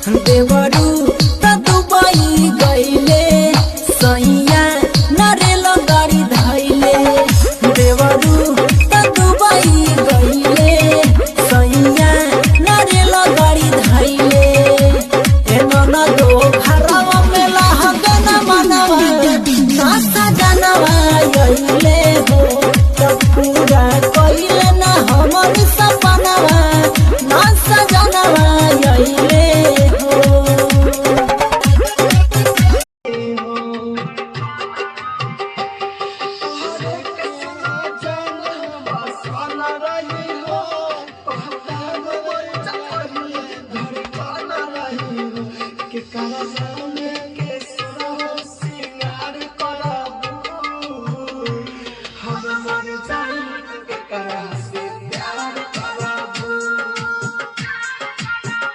देवरू त दुबई गईले सैया नरेल गाड़ी धैले देवरू त दुबई गईले सैया नरेल गाड़ी धैले एनो न दो घरवा में लहगन मनवा नासा जनवा आइले हो त पूरा कइले ना हमर सपनवा नासा जनवा आइले que cada